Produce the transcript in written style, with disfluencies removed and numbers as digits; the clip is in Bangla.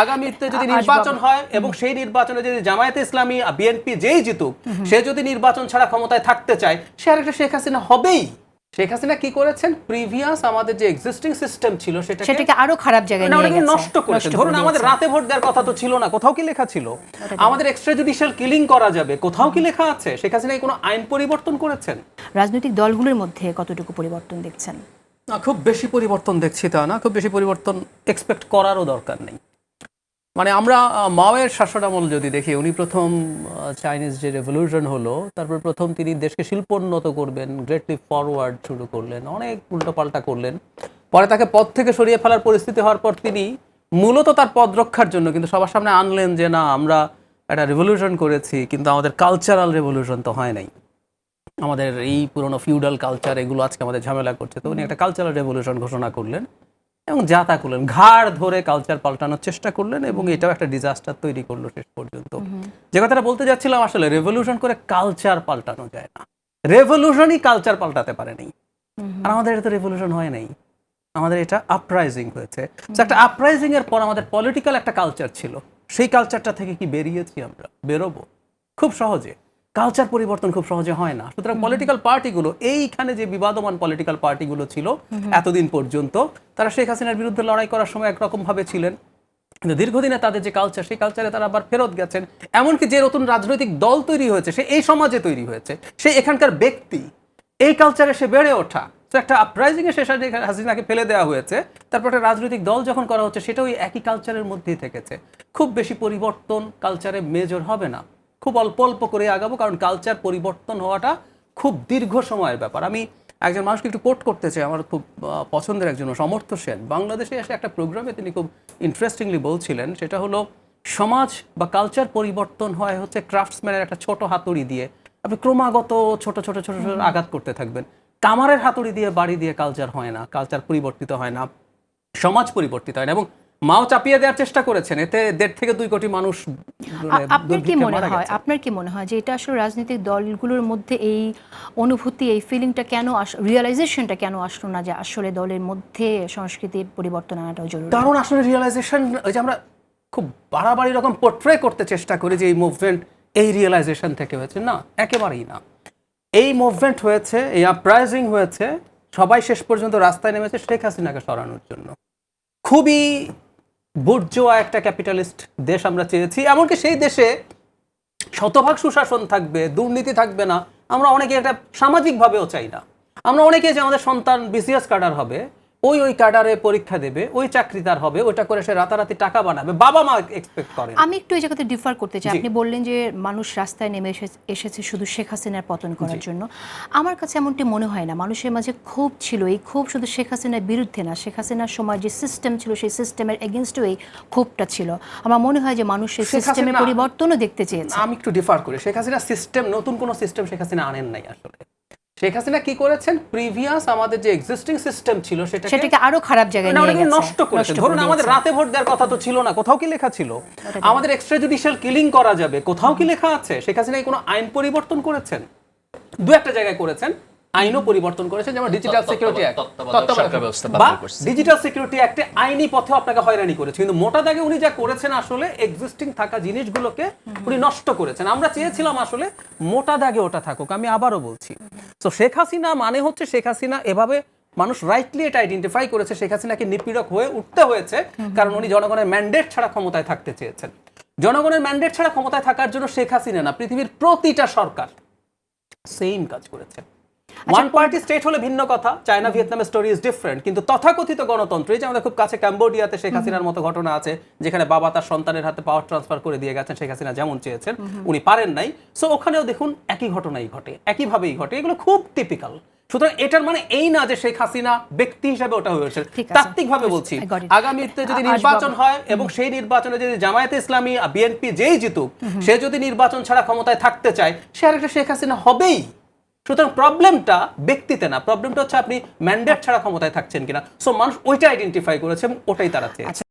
আগামীতে যদি নির্বাচন হয় এবং সেই নির্বাচনে যদি জামায়াতে ইসলামী বিএনপি যেই জিতুক, সে যদি নির্বাচন ছাড়া ক্ষমতায় থাকতে চায়, সে আরেকটা শেখ হাসিনা হবেই। শেখ হাসিনা কি করেছেন, প্রিভিয়াস আমাদের যে এক্সিস্টিং সিস্টেম ছিল সেটাকে আরো খারাপ জায়গায় নিয়ে গেছে, নষ্ট করেছেন। ধরুন আমাদের রাতে ভোট দেওয়ার কথা তো ছিল না, কোথাও কি লেখা ছিল? আমাদের এক্সট্রা জুডিশিয়াল কিলিং করা যাবে, কোথাও কি লেখা আছে? শেখ হাসিনা কোনো আইন পরিবর্তন করেছেন? রাজনৈতিক দলগুলোর মধ্যে কতটুকু পরিবর্তন দেখছেন? না, খুব বেশি পরিবর্তন দেখছি তা না, খুব বেশি পরিবর্তন এক্সপেক্ট করারও দরকার নেই। মানে আমরা মাওয়ের শাসনামল যদি দেখি, উনি প্রথম চাইনিজ যে রেভলিউশন হলো, তারপর প্রথম তিনি দেশকে শিল্পোন্নত করবেন, গ্রেট লিপ ফরওয়ার্ড শুরু করলেন, অনেক উল্টোপাল্টা করলেন। পরে তাকে পদ থেকে সরিয়ে ফেলার পরিস্থিতি হওয়ার পর তিনি মূলত তার পদ রক্ষার জন্য কিন্তু সবার সামনে আনলেন যে না, আমরা একটা রেভলিউশন করেছি, কিন্তু আমাদের কালচারাল রেভলিউশন তো হয় নাই, আমাদের এই পুরনো ফিউডাল কালচার এগুলো আজকে আমাদের ঝামেলা করছে। তো উনি একটা কালচারাল রেভলিউশন ঘোষণা করলেন এবং যা তা করলেন, ঘাড় ধরে কালচার পাল্টানোর চেষ্টা করলেন এবং এটাও একটা ডিজাস্টার তৈরি করলো শেষ পর্যন্ত। যে কথাটা বলতে যাচ্ছিলাম, আসলে রেভলিউশন করে কালচার পাল্টানো যায় না, রেভলিউশনই কালচার পাল্টাতে পারে নাই। আর আমাদের এটা রেভলিউশন হয় নাই, আমাদের এটা আপরাইজিং হয়েছে। একটা আপরাইজিং এর পর আমাদের পলিটিক্যাল একটা কালচার ছিল, সেই কালচারটা থেকে কি বেরিয়েছি আমরা? বেরোবো খুব সহজে, কালচার পরিবর্তন খুব সহজে হয় না। সুতরাং পলিটিক্যাল পার্টিগুলো, এইখানে যে বিবাদমান পলিটিক্যাল পার্টিগুলো ছিল এতদিন পর্যন্ত, তারা শেখ হাসিনার বিরুদ্ধে লড়াই করার সময় একরকম ভাবে ছিলেন, কিন্তু দীর্ঘদিনে তাদের যে কালচার, সেই কালচারে তারা আবার ফেরত গেছেন। এমনকি যে নতুন রাজনৈতিক দল তৈরি হয়েছে, সে এই সমাজে তৈরি হয়েছে, সে এখানকার ব্যক্তি, এই কালচারে সে বেড়ে ওঠা। তো একটা আপরাইজিং এ শেষ হাসিনাকে ফেলে দেওয়া হয়েছে, তারপর একটা রাজনৈতিক দল যখন করা হচ্ছে, সেটা ওই একই কালচারের মধ্যেই থেকেছে। খুব বেশি পরিবর্তন কালচারে মেজর হবে না, খুব অল্প অল্প করে আগাবো, কারণ কালচার পরিবর্তন হওয়াটা খুব দীর্ঘ সময়ের ব্যাপার। আমি একজন মানুষকে একটু কোট করতে চাই, আমার খুব পছন্দের একজন সমর্থ সেন, বাংলাদেশে এসে একটা প্রোগ্রামে তিনি খুব ইন্টারেস্টিংলি বলছিলেন, সেটা হলো সমাজ বা কালচার পরিবর্তন হয় হচ্ছে ক্রাফটসম্যানের একটা ছোট হাতুড়ি দিয়ে। আপনি ক্রমাগত ছোট ছোট ছোট ছোট আঘাত করতে থাকবেন। কামারের হাতুড়ি দিয়ে, বাড়ি দিয়ে কালচার হয় না, কালচার পরিবর্তিত হয় না, সমাজ পরিবর্তিত হয় না। এবং মাও চাপিয়ে দেওয়ার চেষ্টা করেছেন, এতে 1.5 থেকে 2 কোটি মানুষ। আপনার কি মনে হয় যে এটা আসলে রাজনৈতিক দলগুলোর মধ্যে এই অনুভূতি, এই ফিলিংটা কেন রিয়েলাইজেশনটা কেন আসলো না যে আসলে দলের মধ্যে সংস্কৃতির পরিবর্তন আনাটাও জরুরি? কারণ আসলে রিয়েলাইজেশন, ওই যে আমরা খুব বাড়াবাড়ি রকম পোর্ট্রে করতে চেষ্টা করি যে এই মুভমেন্ট এই রিয়েলাইজেশন থেকে হয়েছে, না, একেবারেই না। এই মুভমেন্ট হয়েছে, এই আপরাইজিং হয়েছে, সবাই শেষ পর্যন্ত রাস্তায় নেমেছে শেখ হাসিনাকে সরানোর জন্য। খুবই বুর্জোয়া একটা ক্যাপিটালিস্ট দেশ আমরা চেয়েছি, এমনকি সেই দেশে শতভাগ সুশাসন থাকবে, দুর্নীতি থাকবে না, আমরা অনেকে এটা সামাজিকভাবেও চাই না। আমরা অনেকে যে আমাদের সন্তান বিসিএস ক্যাডার হবে, ওই ক্যাডারে পরীক্ষা দেবে, ওই চাকরি তার হবে, ওইটা করে সে রাতারাতি টাকা বানাবে, বাবা মা এক্সপেক্ট করে। আমি একটু এই জায়গাতে ডিফার করতে চাই। আপনি বললেন যে মানুষ রাস্তায় নেমে এসেছে শুধু শেখ হাসিনার পতন করার জন্য। আমার কাছে এমনটি মনে হয় না। মানুষের মাঝে ক্ষোভ ছিল, এই ক্ষোভ শুধু শেখ হাসিনার বিরুদ্ধে না, শেখ হাসিনার সময় যে সিস্টেম ছিল সেই সিস্টেমের এগেনস্টও এই ক্ষোভটা ছিল। আমার মনে হয় যে মানুষ সেই সিস্টেমের পরিবর্তনও দেখতে চেয়েছে। আমি একটু ডিফার করি, শেখ হাসিনা সিস্টেম, নতুন কোনো সিস্টেম শেখ হাসিনা আনেন নাই। আসলে শেখ হাসিনা কি করেছেন, প্রিভিয়াস আমাদের যে এক্সিস্টিং সিস্টেম ছিল সেটাকে আরো খারাপ জায়গায় নিয়ে গেছে, নষ্ট করেছেন। ধরুন আমাদের রাতে ভোট দেওয়ার কথা তো ছিল না, কোথাও কি লেখা ছিল? আমাদের এক্সট্রা জুডিশিয়াল কিলিং করা যাবে, কোথাও কি লেখা আছে? শেখ হাসিনা কোনো আইন পরিবর্তন করেছেন? দু একটা জায়গায় করেছেন, আইনও পরিবর্তন করেছেন, যেমন ডিজিটাল সিকিউরিটি অ্যাক্ট, বা ডিজিটাল সিকিউরিটি অ্যাক্টে আইনি পথে আপনাকে হয়রানি করেছে। কিন্তু মোটা দাগে উনি যা করেছেন, আসলে এক্সিস্টিং থাকা জিনিসগুলোকে উনি নষ্ট করেছেন। আমরা চেয়েছিলাম আসলে মোটা দাগে ওটা থাকুক। আমি আবারও বলছি, তো শেখ হাসিনা মানে হচ্ছে শেখ হাসিনা, এভাবে মানুষ রাইটলি এটা আইডেন্টিফাই করেছে, শেখ হাসিনাকে নিপীড়ক হয়ে উঠতে হয়েছে, কারণ উনি জনগণের ম্যান্ডেট ছাড়া ক্ষমতায় থাকতে চেয়েছেন। জনগণের ম্যান্ডেট ছাড়া ক্ষমতায় থাকার জন্য শেখ হাসিনা না, পৃথিবীর প্রতিটা সরকার সেম কাজ করেছে। ওয়ান পার্টি স্টেট হলে ভিন্ন কথা, চায়না ভিয়েতনামের স্টোরি ইজ ডিফারেন্ট, কিন্তু তথাকথিত গণতন্ত্র, এই যে আমাদের খুব কাছে ক্যাম্বোডিয়াতে শেখ হাসিনার মতো ঘটনা আছে, যেখানে বাবা তার সন্তানের হাতে পাওয়ার ট্রান্সফার করে দিয়ে গেছেন, শেখ হাসিনা যেমন চেয়েছেন উনি পারেন নাই। সো ওখানেও দেখুন একই ঘটনাই ঘটে, একইভাবেই ঘটে, এগুলো খুব টিপিক্যাল। সুতরাং এটার মানে এই না যে শেখ হাসিনা ব্যক্তি হিসাবে ওটা হয়েছে। তাত্ত্বিকভাবে বলছি, আগামীতে যদি নির্বাচন হয় এবং সেই নির্বাচনে যদি জামায়াতে ইসলামী বিএনপি যেই জিতুক, সে যদি নির্বাচন ছাড়া ক্ষমতায় থাকতে চায়, সে আরেকটা শেখ হাসিনা হবেই। সুতরাং প্রবলেমটা ব্যক্তিতে না, প্রবলেমটা হচ্ছে আপনি ম্যান্ডেট ছাড়া ক্ষমতায় থাকছেন কিনা। সো মানুষ ওইটা আইডেন্টিফাই করেছে এবং ওটাই তারা চেয়েছে।